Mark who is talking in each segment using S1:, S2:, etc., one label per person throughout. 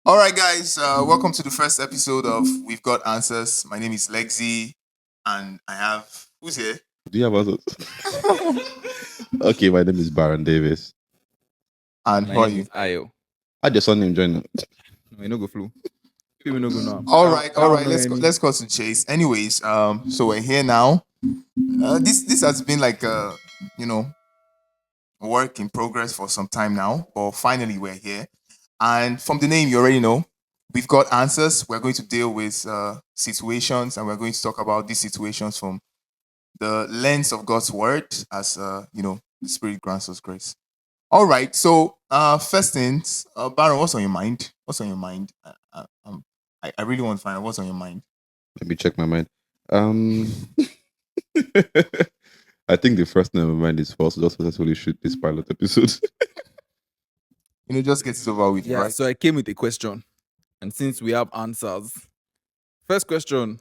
S1: All right, guys. Welcome to the first episode of We've Got Answers. My name is Lexi, and I have who's here?
S2: Do you have others? Okay, my name is Barron Davis.
S1: And
S3: My
S1: who are
S3: name
S1: you?
S3: is Ayo.
S2: I just saw him join.
S3: We no go flu. People no go now.
S1: All right, all right. Let's cut to chase. Anyways, so we're here now. This has been like a you know work in progress for some time now, but finally we're here. And from the name, you already know we've got answers. We're going to deal with situations, and we're going to talk about these situations from the lens of God's word, as the Spirit grants us grace. All right. So, first things, Baron, what's on your mind? What's on your mind? I really want to find out what's on your mind.
S2: Let me check my mind. I think the first thing on my mind is for us to just successfully shoot this pilot episode.
S1: Just get it over with,
S3: Yeah,
S1: right?
S3: so I came with a question. And since we have answers, first question: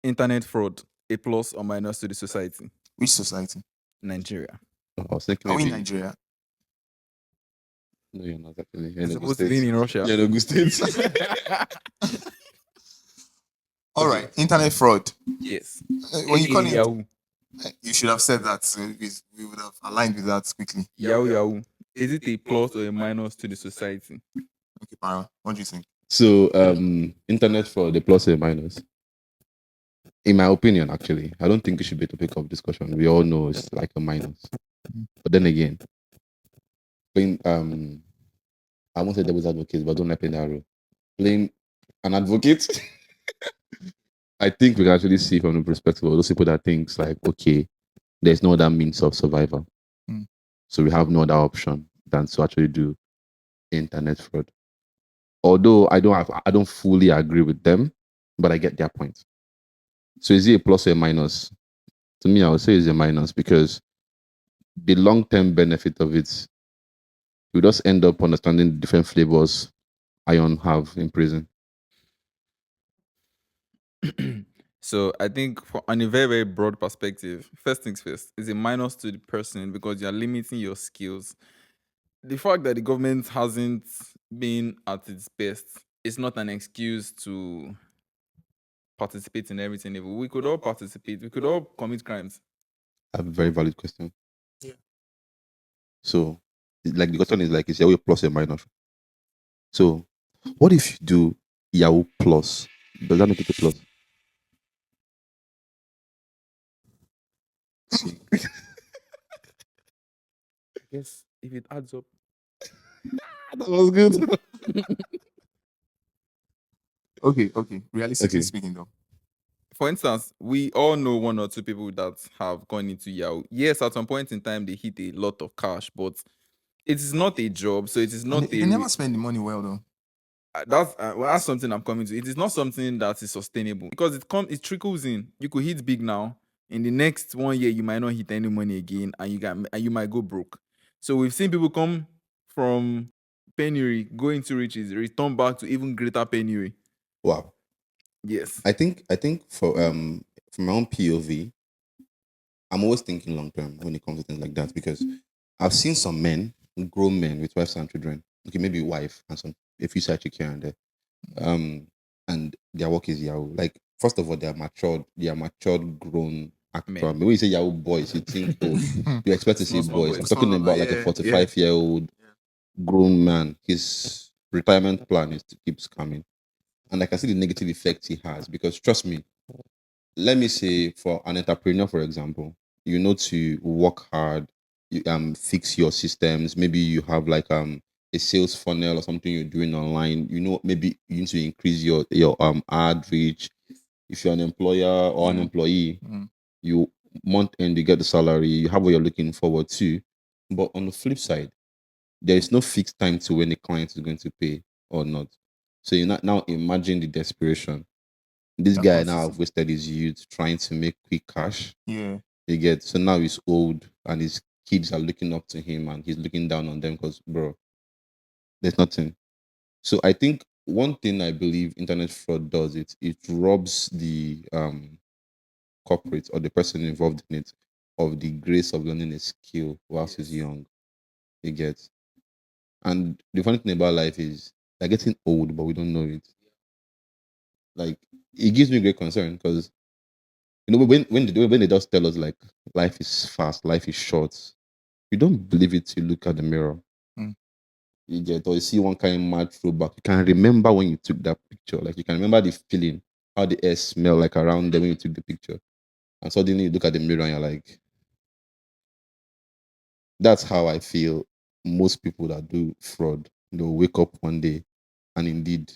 S3: internet fraud, a plus or minus to the society?
S1: Which society?
S3: Nigeria.
S2: I was thinking
S1: Are we in
S2: maybe
S1: Nigeria?
S2: no, you're not actually. You're
S3: It's
S2: in Enugu
S3: supposed to be
S2: State.
S3: in Russia.
S2: You're in Enugu State.
S1: All
S2: Okay.
S1: right. Internet fraud.
S3: Yes.
S1: When you call it,
S3: Yahoo.
S1: you should have said that. So we would have aligned with that quickly.
S3: Yahoo. Is it a plus or a minus to the society?
S1: Okay, Baron, what do you think?
S2: So, internet fraud, the plus and minus. In my opinion, actually, I don't think it should be a topic of discussion. We all know it's like a minus. But then again, playing I won't say devil's advocate, but I don't like playing that role. Playing an advocate, I think we can actually see from the perspective of those people that thinks like, okay, there's no other means of survival.
S1: Mm.
S2: So we have no other option than to actually do internet fraud. Although I don't fully agree with them, but I get their point. So is it a plus or a minus? To me, I would say it's a minus because the long-term benefit of it, you just end up understanding the different flavors iron have in prison.
S3: So I think on a very, very broad perspective, first things first, is a minus to the person because you're limiting your skills. The fact that the government hasn't been at its best is not an excuse to participate in everything evil. We could all participate. We could all commit crimes.
S2: I have a very valid question.
S1: Yeah.
S2: So, like the question is like, is Yahoo plus or minus? So, what if you do Yahoo plus? Does that make it a plus?
S3: Yes, if it adds up.
S2: That was good.
S1: Okay. Realistically
S2: Okay.
S1: speaking, though.
S3: For instance, we all know one or two people that have gone into Yahoo. Yes, at some point in time they hit a lot of cash, but it is not a job, so it is
S1: And
S3: not
S1: they never spend the money well, though.
S3: that's something I'm coming to. It is not something that is sustainable because it trickles in. You could hit big now. In the next 1 year, you might not hit any money again, and you might go broke. So we've seen people come from penury, go into riches, return back to even greater penury.
S2: Wow.
S3: Yes.
S2: I think for from my own POV, I'm always thinking long term when it comes to things like that because I've seen some men, grown men with wives and children. Okay, maybe wife and some a few side chick here and there. And their work is Yahoo. Like first of all, they are matured grown actor.
S3: Men.
S2: When you say Yahoo boys, you think you expect to see
S3: Small
S2: boys.
S3: boys.
S2: I'm talking
S1: Small,
S2: about like a
S1: yeah,
S2: 45-year-old grown man. His retirement plan is to keep scamming. And I can see the negative effect he has because trust me, let me say for an entrepreneur, for example, you know to work hard, you fix your systems. Maybe you have like a sales funnel or something you're doing online. You know, maybe you need to increase your ad reach. If you're an employer or an employee,
S1: Mm.
S2: you month end you get the salary, you have what you're looking forward to. But on the flip side, there is no fixed time to when the client is going to pay or not. So you now imagine the desperation. This
S1: That
S2: guy
S1: causes
S2: now
S1: it.
S2: have wasted his youth trying to make quick cash.
S1: Yeah.
S2: You get so now he's old and his kids are looking up to him and he's looking down on them because bro, there's nothing. So I think one thing I believe internet fraud does it robs the corporate or the person involved in it of the grace of learning a skill whilst he's young. You get. And the funny thing about life is They're getting old, but we don't know it. Like it gives me great concern because when they just tell us like life is fast, life is short, you don't believe it till you look at the mirror.
S1: Mm.
S2: You get or you see one kind of mad throwback. You can remember when you took that picture. Like you can remember the feeling, how the air smell like around them when you took the picture. And suddenly you look at the mirror and you're like, that's how I feel most people that do fraud. They'll wake up one day and indeed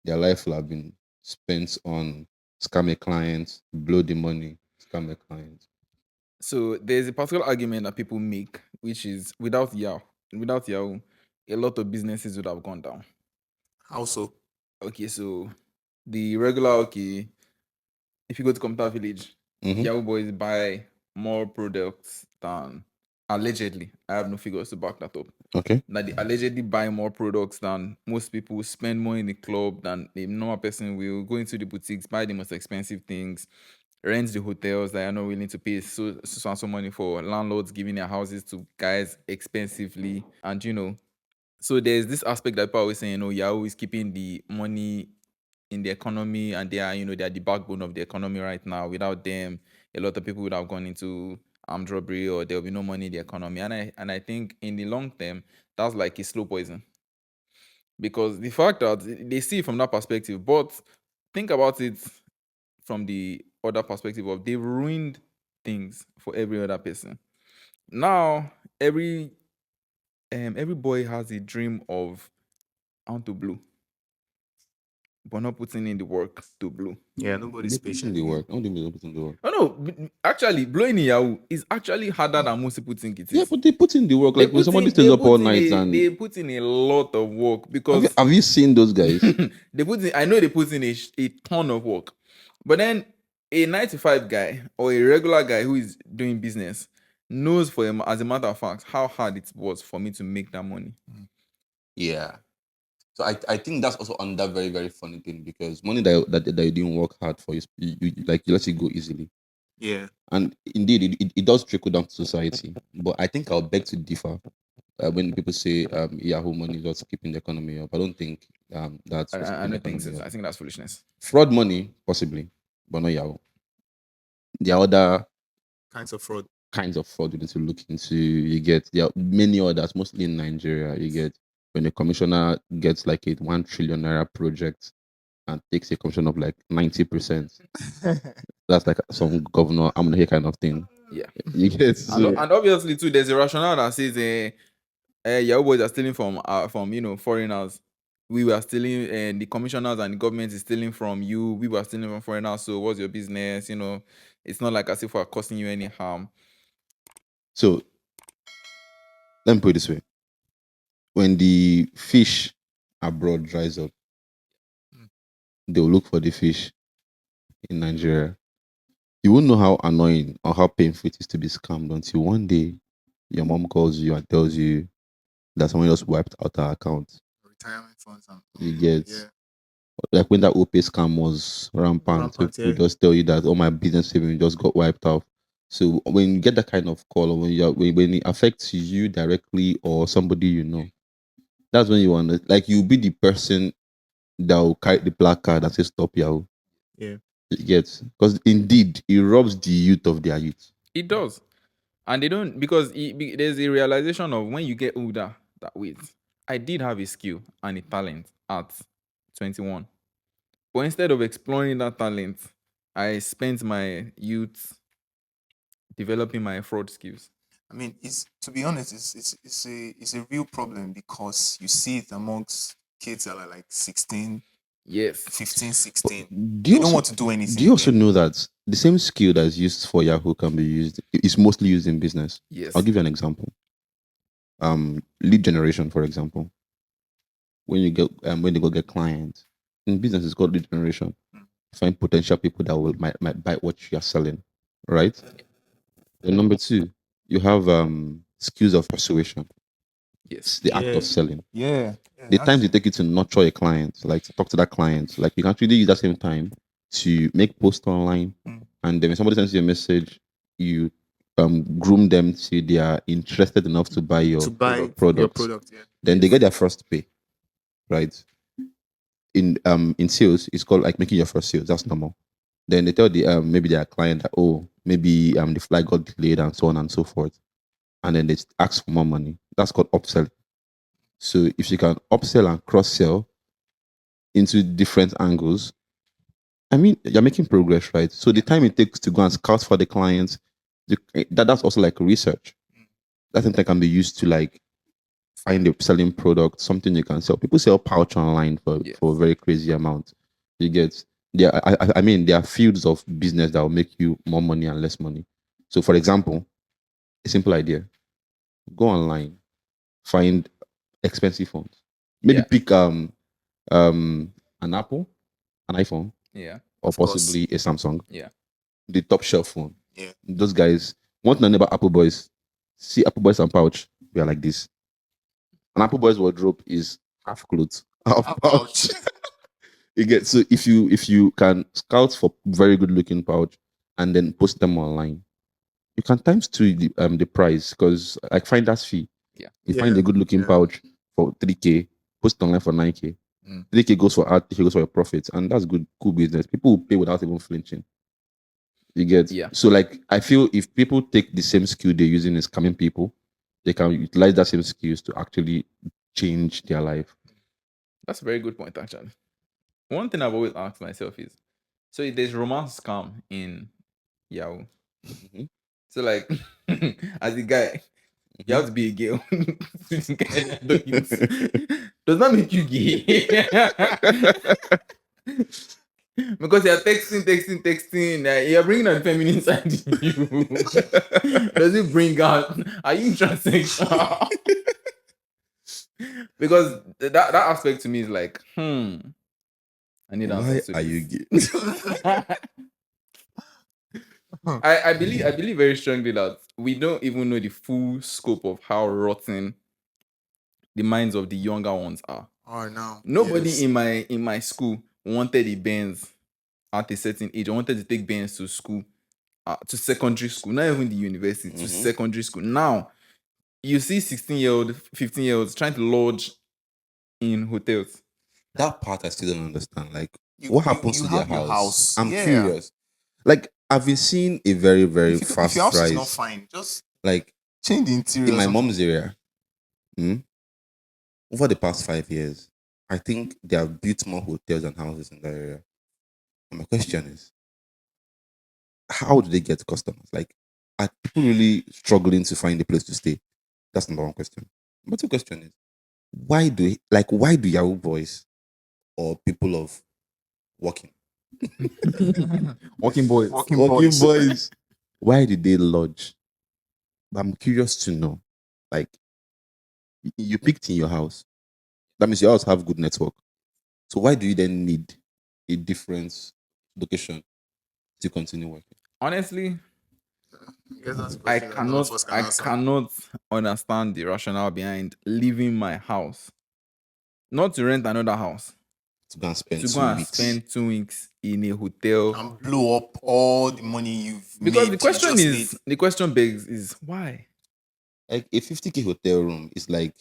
S2: their life will have been spent on scam a client, blow the money, scam a client.
S3: So there's a particular argument that people make, which is without Yahoo, a lot of businesses would have gone down.
S1: How so?
S3: Okay, so the regular if you go to Computer Village,
S2: Mhm.
S3: Yahoo boys buy more products than allegedly. I have no figures to back that up.
S2: Okay.
S3: That they allegedly buy more products than most people, spend more in the club than a normal person will, go into the boutiques, buy the most expensive things, rent the hotels that are not willing to pay so money for, landlords giving their houses to guys expensively. And so there's this aspect that people are always saying, Yahoo is keeping the money in the economy, and they are the backbone of the economy right now. Without them, a lot of people would have gone into armed robbery, or there will be no money in the economy. And I think in the long term, that's like a slow poison, because the fact that they see it from that perspective, but think about it from the other perspective of they've ruined things for every other person. Now every boy has a dream of I want to blow, but not putting in the work to blow.
S1: Yeah, nobody's
S2: They put in
S1: patient.
S2: the work. I don't think they put in the work.
S3: Oh no, actually, blowing in Yahoo is actually harder than most people think it
S2: Yeah,
S3: is.
S2: but they put in the work.
S3: They
S2: Like when
S3: put
S2: somebody
S3: in
S2: stays
S3: they
S2: up all
S3: put in
S2: night
S3: a
S2: and
S3: they put in a lot of work
S2: have
S3: because
S2: have you seen those guys?
S3: they put in. I know they put in a ton of work, but then a 9 to 5 guy or a regular guy who is doing business knows for him, as a matter of fact, how hard it was for me to make that money.
S2: Yeah. So I think that's also another very, very funny thing because money that you didn't work hard for, like you let it go easily.
S1: Yeah.
S2: And indeed, it does trickle down to society. But I think I'll beg to differ when people say Yahoo money is what's keeping the economy up. I don't think that's
S3: I,
S2: what's
S3: I I
S2: keeping the
S3: don't think so.
S2: economy
S3: I
S2: up.
S3: think that's foolishness.
S2: Fraud money, possibly, but not Yahoo. There are other
S1: Kinds of fraud.
S2: kinds of fraud you need to look into. You get there are many others, mostly in Nigeria. You get when a commissioner gets like a 1 trillion naira project and takes a commission of like 90%. That's like some governor, I'm gonna hear kind of thing.
S3: Yeah.
S2: You get
S3: And,
S2: so
S3: and obviously too, there's a rationale that says Yahoo boys are stealing from foreigners. We were stealing, and the commissioners and the government is stealing from you. We were stealing from foreigners. So what's your business? It's not like as if we're causing you any harm.
S2: so let me put it this way. When the fish abroad dries up, they'll look for the fish in Nigeria. You won't know how annoying or how painful it is to be scammed until one day your mom calls you and tells you that someone just wiped out her account.
S1: Retirement funds. And,
S2: You get
S1: yeah.
S2: like when that OP scam was rampant,
S1: Rampant,
S2: people
S1: yeah.
S2: just tell you that all my business savings just got wiped out. So when you get that kind of call, or when it affects you directly or somebody you know, that's when you want to like you'll be the person that will carry the placard that says stop Yahoo.
S1: Yeah.
S2: You get because indeed it robs the youth of their youth.
S3: It does, and they don't, because there's a realization of when you get older that wait, I did have a skill and a talent at 21, but instead of exploring that talent, I spent my youth developing my fraud skills.
S1: I mean, it's to be honest, it's a real problem because you see it amongst kids that are like 16,
S3: Yes.
S1: 15, 16.
S2: Do you
S1: They don't
S2: also,
S1: want to do anything.
S2: do you also
S1: again.
S2: know that the same skill that's used for Yahoo can be used is mostly used in business?
S3: Yes.
S2: I'll give you an example. Lead generation, for example. When you get when they go get clients in business, it's called lead generation. Find potential people that might buy what you are selling, right? Then number two, you have skills of persuasion.
S3: Yes.
S2: It's the act of selling.
S1: Yeah.
S2: The times you take it to nurture a client, like to talk to that client, like you can actually use that same time to make posts online, and then when somebody sends you a message, you groom them to they are interested enough to buy your
S1: to buy your
S2: products.
S1: product. Yeah.
S2: Then they get their first pay. right? In sales, it's called like making your first sales. That's normal. Then they tell the maybe their client that, oh, maybe the flight got delayed and so on and so forth, and then they ask for more money. That's called upsell. So if you can upsell and cross sell into different angles, I mean, you're making progress, right? So the time it takes to go and scout for the clients, that's also like research. That thing that can be used to like find a selling product, something you can sell. People sell pouch online
S3: Yes.
S2: for a very crazy amount. You get there. I mean, there are fields of business that will make you more money and less money. So, for example, a simple idea: go online, find expensive phones. Maybe
S3: Yeah.
S2: pick an Apple, an iPhone,
S3: Yeah.
S2: or
S1: Of course.
S2: possibly a Samsung.
S3: Yeah.
S2: The top shelf phone.
S1: Yeah.
S2: Those guys, one thing I know about Apple boys, see Apple boys and pouch, we are like this. An Apple boy's wardrobe is half clothes, half pouch.
S1: Ouch.
S2: You get, so if you can scout for very good looking pouch and then post them online, you can times two the price, because like finder's fee.
S3: Yeah.
S2: You find a good looking
S1: Yeah.
S2: pouch for 3K, post online for 9K.
S1: Mm.
S2: 3K goes for art, 3K goes for your profits, and that's good, cool business. People will pay without even flinching. You get,
S3: Yeah.
S2: so like I feel if people take the same skill they're using in scamming people, they can utilize that same skills to actually change their life.
S3: That's a very good point, actually. One thing I've always asked myself is, so if there's romance scam in Yahoo.
S2: Mhm.
S3: So like, as a guy, you have to be a girl. This guy does not make you gay. Because you're texting, you're bringing out the feminine side in you. Does it bring out? Are you transsexual? Because that aspect to me is like, I need
S2: Why
S3: answers to
S2: are you
S3: this.
S2: gay?
S3: I believe very strongly that we don't even know the full scope of how rotten the minds of the younger ones are.
S1: Oh no.
S3: Nobody
S1: Yes.
S3: in my school wanted a Benz at a certain age. I wanted to take Benz to school, to secondary school, not even the university, to
S2: Mhm.
S3: secondary school. Now you see 16-year-old, 15-year-olds trying to lodge in hotels.
S2: That part I still don't understand. Like,
S1: You,
S2: what
S1: you,
S2: happens
S1: you
S2: to their
S1: have your
S2: house?
S1: house.
S2: I'm
S1: Yeah.
S2: curious. Like, I've been seeing a very, very
S1: If your
S2: fast
S1: house is not
S2: rise.
S1: fine, just
S2: Like,
S1: change the interior.
S2: in
S1: or
S2: my
S1: something.
S2: mom's area, over the past 5 years, I think they have built more hotels and houses in that area. And my question is, how do they get customers? Like, are people really struggling to find a place to stay? That's number one question. Number two question is, why do Yahoo boys or people of working
S3: Walking boys.
S1: Walking
S2: working
S1: boys.
S2: boys, why did they lodge? But I'm curious to know. Like, you picked in your house. That means your house have good network. So why do you then need a different location to continue working?
S3: Honestly,
S1: Guess that's a
S3: I
S1: question that none of
S3: cannot
S1: us can
S3: I
S1: answer.
S3: cannot understand the rationale behind leaving my house. Not to rent another house.
S2: To go and spend
S3: To go
S2: 2
S3: and
S2: weeks.
S3: spend 2 weeks in a hotel.
S1: And blow up all the money you've
S3: Because
S1: made.
S3: the question
S1: You just
S3: is, the question begs is why?
S2: Like a 50K hotel room is like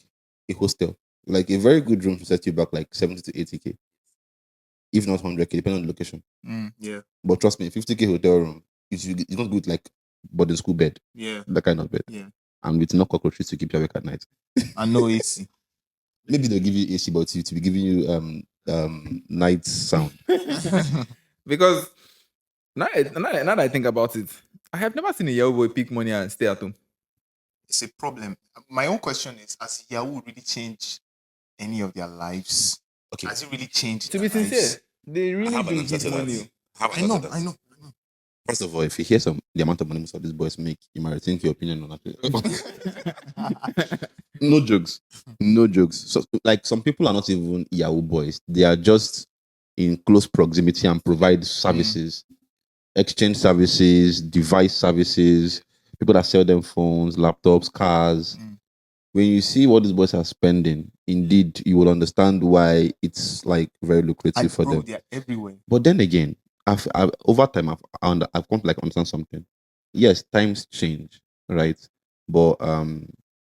S2: a hostel. Like a very good room to set you back like 70 to 80K, if not 100K, depending on the location.
S1: Yeah.
S2: But trust me, 50K hotel room, it's not good like boarding school bed,
S1: Yeah.
S2: that kind of bed.
S1: Yeah.
S2: And with no cockroaches to keep you awake at night.
S1: And no AC.
S2: Maybe they'll give you AC, but to be giving you night sound.
S3: Because now that I think about it, I have never seen a young boy pick money and stay at home.
S1: It's a problem. My own question is, has Yahoo really changed any of their lives?
S2: Okay.
S1: Has it really changed
S3: To be
S1: their lives?
S3: sincere, they really
S2: have an
S3: do
S2: answer
S3: hit
S2: to that.
S3: money.
S1: I know.
S2: First of all, if you hear the amount of money most of these boys make, you might rethink your opinion on that. No jokes. No jokes. So, like, some people are not even Yahoo boys. They are just in close proximity and provide services, exchange services, device services, people that sell them phones, laptops, cars. When you see what these boys are spending, indeed, you will understand why it's like very lucrative
S1: And
S2: for
S1: bro,
S2: them.
S1: they're everywhere.
S2: But then again, over time, I've come to like understand something. Yes, times change, right? But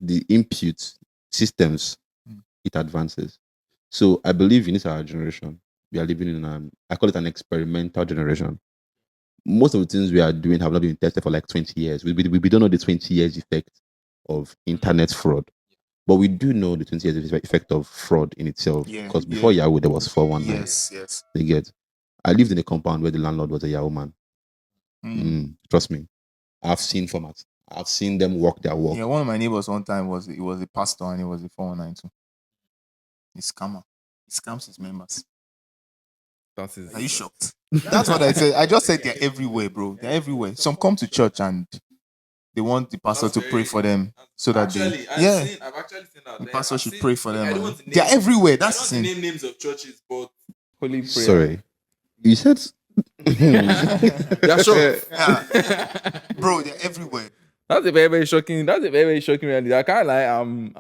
S2: the input systems, it advances. So I believe in this our generation. We are living in I call it an experimental generation. Most of the things we are doing have not been tested for like 20 years. We don't know the 20 years effect of internet fraud, but we do know the 20 years effect of fraud in itself.
S1: Yeah,
S2: Because before
S1: yeah.
S2: Yahoo, there was 419.
S1: Yes.
S2: They get. I lived in a compound where the landlord was a Yahoo man. Trust me. I've seen formats. I've seen them work their work.
S1: Yeah, one of my neighbors one time was a pastor and he was a 492. He's scammer. He scams his members.
S3: That is.
S1: Are you shocked? That's what I said. I just said they're everywhere, bro. They're everywhere. Some come to church and they want the pastor to pray for them so that
S3: I've actually seen that.
S1: the pastor should pray for them. They're everywhere. That's the thing.
S3: names of churches, but holy prayer.
S2: Sorry. You said
S3: Yeah, sure.
S1: Bro, they're everywhere.
S3: That's a very, very shocking. That's a very, very shocking reality. I can't lie. I'm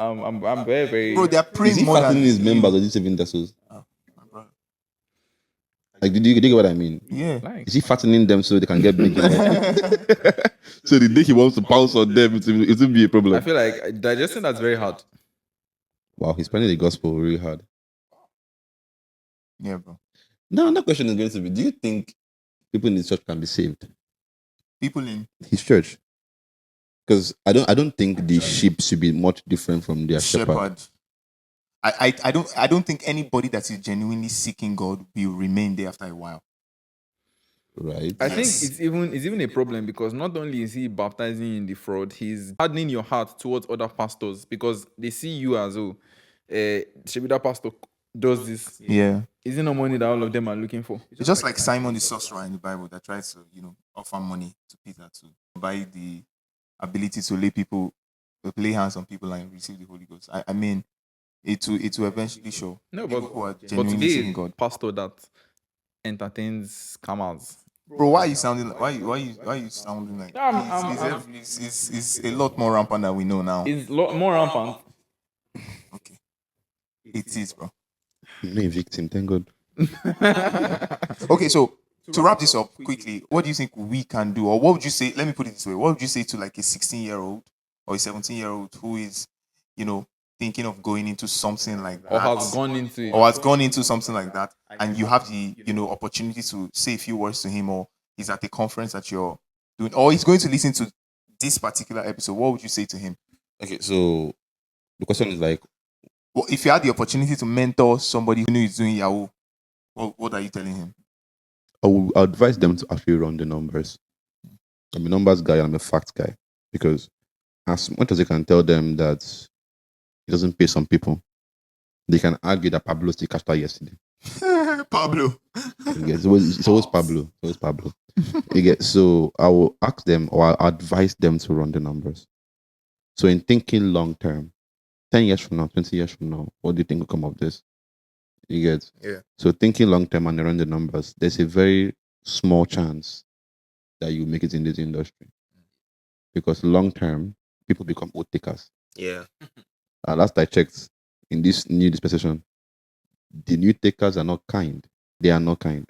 S3: very, very.
S1: Bro, they're
S2: is
S1: praying
S2: he
S1: more than
S2: fattening his
S1: you.
S2: members or is he saving vessels?
S1: Oh, my brother.
S2: Like, do you get what I mean?
S1: Yeah.
S3: Like,
S2: Is he fattening them so they can get big? So the day he wants to pounce on them, it will be a problem.
S3: I feel like digesting that's very hard.
S2: Wow, he's spreading the gospel really hard.
S1: Yeah, bro.
S2: Now, another question is going to be: do you think people in his church can be saved?
S1: People in
S2: His church, because I don't think the sheep should be much different from their shepherd.
S1: I don't think anybody that is genuinely seeking God will remain there after a while.
S2: Right.
S3: I think
S1: Yes.
S3: it's even a problem because not only is he baptizing you in the fraud, he's hardening your heart towards other pastors because they see you as maybe that pastor does this.
S1: Yeah.
S3: Is it no money that all of them are looking for?
S1: It's just like Simon the sorcerer in the Bible that tries to, offer money to Peter to buy the ability to lay hands on people and receive the Holy Ghost. I mean, it will eventually show.
S3: No,
S1: People who are
S3: but
S1: genuinely
S3: today,
S1: seeking God.
S3: pastor that entertains scammers.
S1: Bro, why are you sounding like? Why are you sounding like? It's a lot more rampant than we know now.
S3: It's more rampant.
S1: Okay, it is, bro.
S2: No victim, thank God.
S1: Okay, so to wrap this up quickly, what do you think we can do, or what would you say? Let me put it this way: what would you say to like a 16-year-old or a 17-year-old who is, thinking of going into something like that,
S3: Or has gone into it.
S1: or has gone into something like that, and you have the opportunity to say a few words to him, or he's at a conference that you're doing, or he's going to listen to this particular episode, what would you say to him?
S2: Okay, so the question is like,
S1: Well, if you had the opportunity to mentor somebody who is doing Yahoo, what are you telling him?
S2: I will advise them to actually run the numbers. I'm a numbers guy and I'm a fact guy because as much as they can tell them that it doesn't pay some people, they can argue that Pablo still cashed out yesterday.
S1: Pablo.
S2: It's always Pablo. It's always Pablo. So I will ask them or I'll advise them to run the numbers. So in thinking long term, 10 years from now, 20 years from now, what do you think will come of this? You get?
S1: Yeah.
S2: So thinking long term and run the numbers, there's a very small chance that you make it in this industry. Because long term, people become oath takers.
S1: Yeah.
S2: Last I checked, in this new dispensation, the new takers are not kind. They are not kind.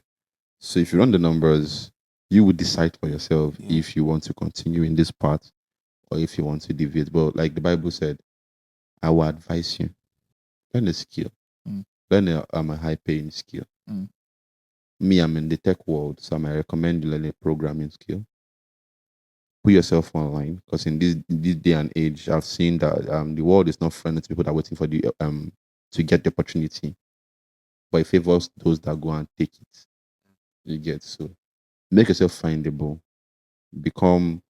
S2: So if you run the numbers, you would decide for yourself if you want to continue in this path or if you want to deviate. But like the Bible said, I will advise you. Learn a skill. Learn a high-paying skill. Me, I'm in the tech world, so I might recommend you learn a programming skill. Put yourself online because in this day and age, I've seen that the world is not friendly to people that are waiting for the to get the opportunity, but it favors those that go and take it. You get, so make yourself findable, become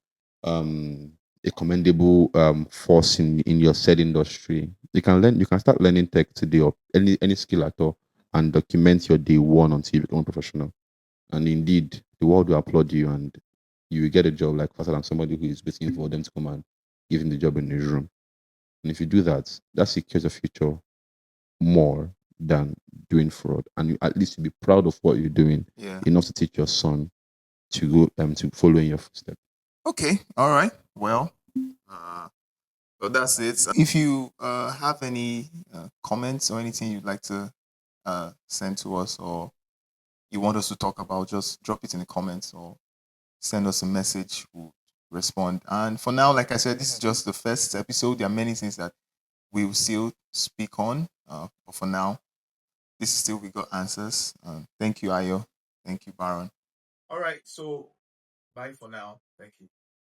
S2: a commendable force in your said industry. You can start learning tech today or any skill at all and document your day one until you become a professional. And indeed, the world will applaud you and you will get a job like faster than somebody who is waiting for them to come and give him the job in his room. And if you do that, that secures your future more than doing fraud. And you at least be proud of what you're doing enough to teach your son to go to follow in your footsteps.
S1: Okay. All right. Well, that's it. If you have any comments or anything you'd like to send to us or you want us to talk about, just drop it in the comments or send us a message. We'll respond. And for now, like I said, this is just the first episode. There are many things that we will still speak on. But for now, this is still We Got Answers. Thank you, Ayo. Thank you, Baron. All right, so bye for now. Thank you.